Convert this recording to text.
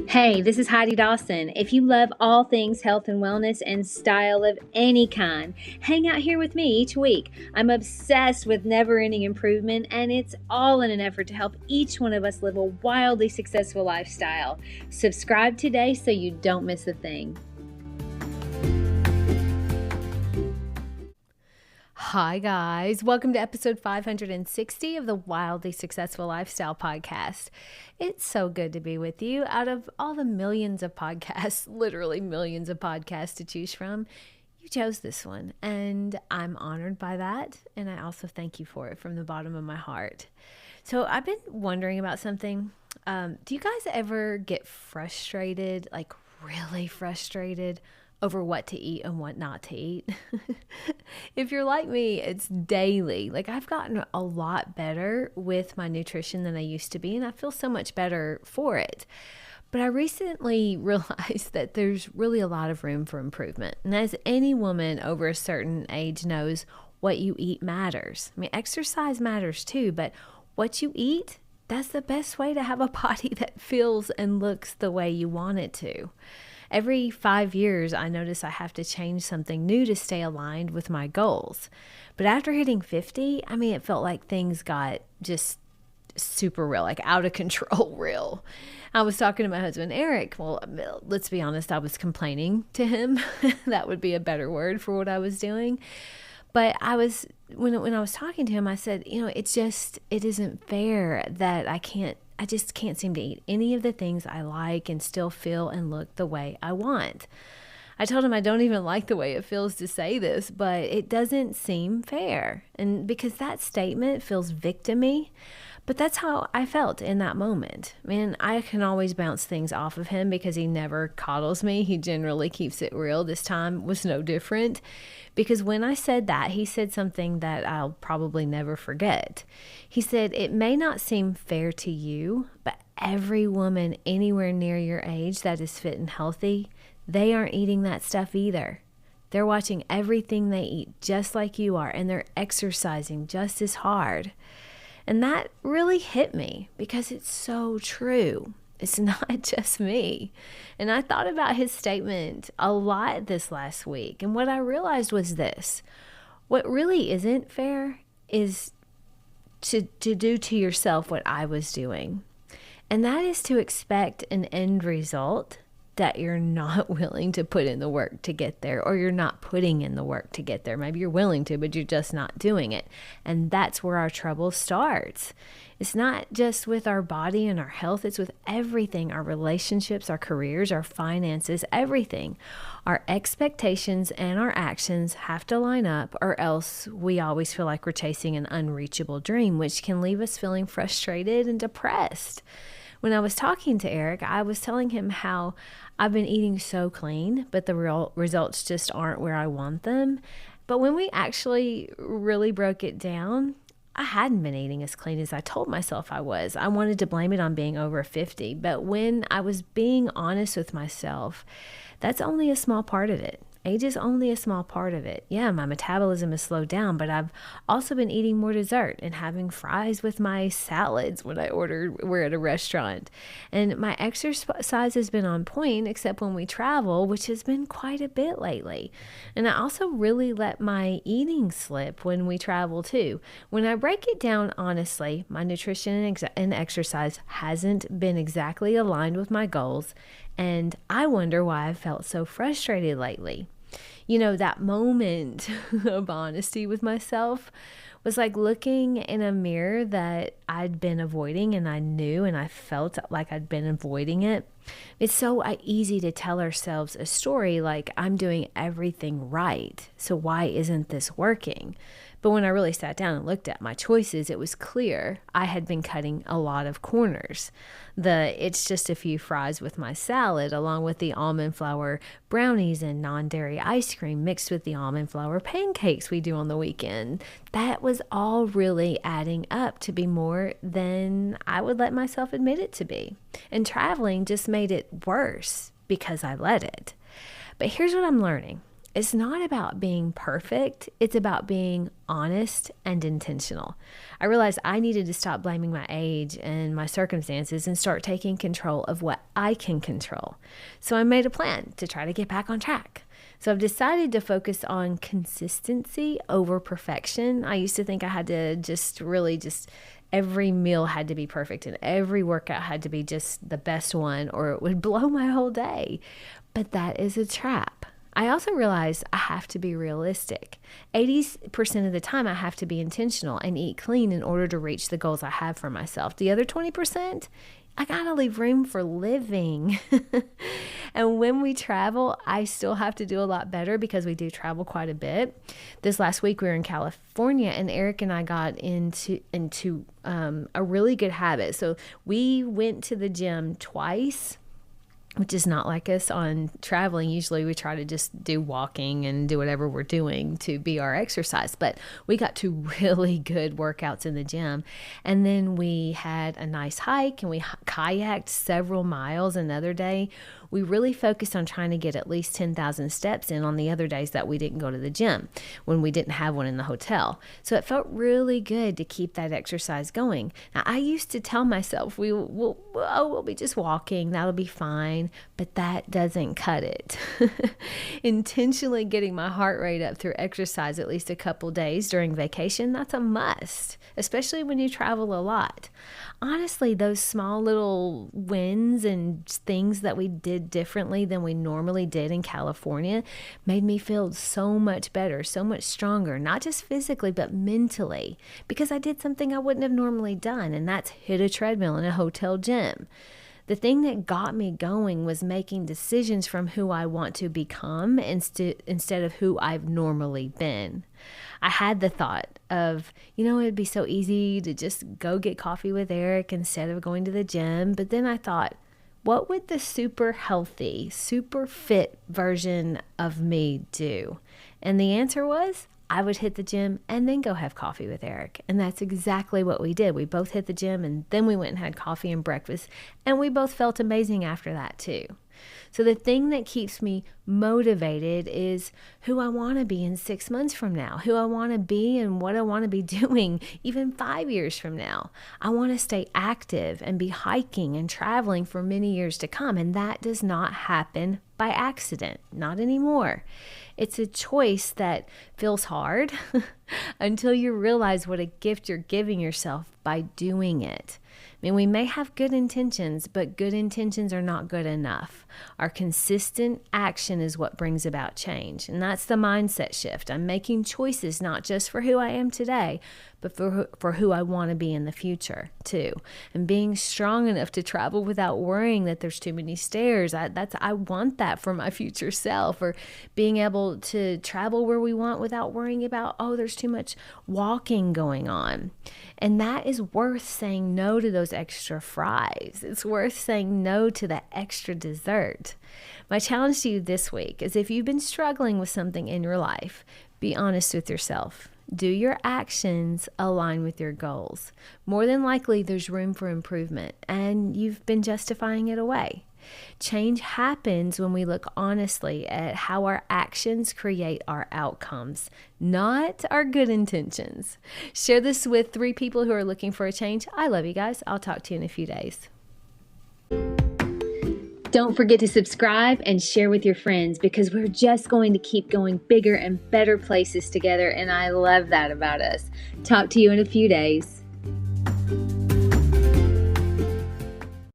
Hey, this is Heidi Dawson. If you love all things health and wellness and style of any kind, hang out here with me each week. I'm obsessed with never-ending improvement, and it's all in an effort to help each one of us live a wildly successful lifestyle. Subscribe today so you don't miss a thing. Hi guys, welcome to episode 560 of the Wildly Successful Lifestyle Podcast. It's so good to be with you. Out of all the millions of podcasts, literally millions of podcasts to choose from, you chose this one, and I'm honored by that, and I also thank you for it from the bottom of my heart. So I've been wondering about something. Do you guys ever get frustrated, like really frustrated, over what to eat and what not to eat? If you're like me, it's daily. Like, I've gotten a lot better with my nutrition than I used to be, and I feel so much better for it. But I recently realized that there's really a lot of room for improvement. And as any woman over a certain age knows, what you eat matters. I mean, exercise matters too, but what you eat, that's the best way to have a body that feels and looks the way you want it to. Every 5 years, I notice I have to change something new to stay aligned with my goals. But after hitting 50, it felt like things got just super real, like out of control real. I was talking to my husband, Eric. Well, let's be honest, I was complaining to him. That would be a better word for what I was doing. But when I was talking to him, I said, it isn't fair that I just can't seem to eat any of the things I like and still feel and look the way I want. I told him I don't even like the way it feels to say this, but it doesn't seem fair. And because that statement feels victim-y, but that's how I felt in that moment. I can always bounce things off of him because he never coddles me. He generally keeps it real. This time was no different. Because when I said that, he said something that I'll probably never forget. He said, "It may not seem fair to you, but every woman anywhere near your age that is fit and healthy, they aren't eating that stuff either. They're watching everything they eat just like you are, and they're exercising just as hard." And that really hit me because it's so true. It's not just me. And I thought about his statement a lot this last week. And what I realized was this: what really isn't fair is to do to yourself what I was doing. And that is to expect an end result that you're not willing to put in the work to get there, or you're not putting in the work to get there. Maybe you're willing to, but you're just not doing it. And that's where our trouble starts. It's not just with our body and our health, it's with everything: our relationships, our careers, our finances, everything. Our expectations and our actions have to line up, or else we always feel like we're chasing an unreachable dream, which can leave us feeling frustrated and depressed. When I was talking to Eric, I was telling him how I've been eating so clean, but the real results just aren't where I want them. But when we actually really broke it down, I hadn't been eating as clean as I told myself I was. I wanted to blame it on being over 50, but when I was being honest with myself, that's only a small part of it. Age is only a small part of it. Yeah, my metabolism has slowed down, but I've also been eating more dessert and having fries with my salads when we're at a restaurant. And my exercise has been on point, except when we travel, which has been quite a bit lately. And I also really let my eating slip when we travel too. When I break it down honestly, my nutrition and exercise hasn't been exactly aligned with my goals. And I wonder why I felt so frustrated lately. That moment of honesty with myself was like looking in a mirror that I'd been avoiding, and I knew and I felt like I'd been avoiding it. It's so easy to tell ourselves a story like, I'm doing everything right, so why isn't this working? But when I really sat down and looked at my choices, it was clear I had been cutting a lot of corners. It's just a few fries with my salad, along with the almond flour brownies and non-dairy ice cream mixed with the almond flour pancakes we do on the weekend. That was all really adding up to be more than I would let myself admit it to be. And traveling just made it worse because I let it. But here's what I'm learning. It's not about being perfect. It's about being honest and intentional. I realized I needed to stop blaming my age and my circumstances and start taking control of what I can control. So I made a plan to try to get back on track. So I've decided to focus on consistency over perfection. I used to think I had to just every meal had to be perfect and every workout had to be just the best one or it would blow my whole day. But that is a trap. I also realized I have to be realistic. 80% of the time I have to be intentional and eat clean in order to reach the goals I have for myself. The other 20%, I gotta leave room for living. And when we travel, I still have to do a lot better because we do travel quite a bit. This last week we were in California and Eric and I got into a really good habit. So we went to the gym twice, which is not like us on traveling. Usually we try to just do walking and do whatever we're doing to be our exercise. But we got to really good workouts in the gym. And then we had a nice hike and we kayaked several miles another day. We really focused on trying to get at least 10,000 steps in on the other days that we didn't go to the gym when we didn't have one in the hotel. So it felt really good to keep that exercise going. Now, I used to tell myself, we'll be just walking, that'll be fine, but that doesn't cut it. Intentionally getting my heart rate up through exercise at least a couple days during vacation, that's a must, especially when you travel a lot. Honestly, those small little wins and things that we did differently than we normally did in California made me feel so much better, so much stronger, not just physically, but mentally, because I did something I wouldn't have normally done, and that's hit a treadmill in a hotel gym. The thing that got me going was making decisions from who I want to become instead of who I've normally been. I had the thought of, it'd be so easy to just go get coffee with Eric instead of going to the gym. But then I thought, what would the super healthy, super fit version of me do? And the answer was, I would hit the gym and then go have coffee with Eric. And that's exactly what we did. We both hit the gym and then we went and had coffee and breakfast. And we both felt amazing after that too. So the thing that keeps me motivated is who I want to be in 6 months from now, who I want to be and what I want to be doing even 5 years from now. I want to stay active and be hiking and traveling for many years to come. And that does not happen by accident, not anymore. It's a choice that feels hard until you realize what a gift you're giving yourself by doing it. I mean, we may have good intentions, but good intentions are not good enough. Our consistent action is what brings about change. And that's the mindset shift. I'm making choices not just for who I am today, but for who I want to be in the future too. And being strong enough to travel without worrying that there's too many stairs. I want that for my future self. Or being able to travel where we want without worrying about, there's too much walking going on. And that is worth saying no to those extra fries. It's worth saying no to that extra dessert. My challenge to you this week is, if you've been struggling with something in your life, be honest with yourself. Do your actions align with your goals? More than likely, there's room for improvement, and you've been justifying it away. Change happens when we look honestly at how our actions create our outcomes, not our good intentions. Share this with 3 people who are looking for a change. I love you guys. I'll talk to you in a few days. Don't forget to subscribe and share with your friends, because we're just going to keep going bigger and better places together, and I love that about us. Talk to you in a few days.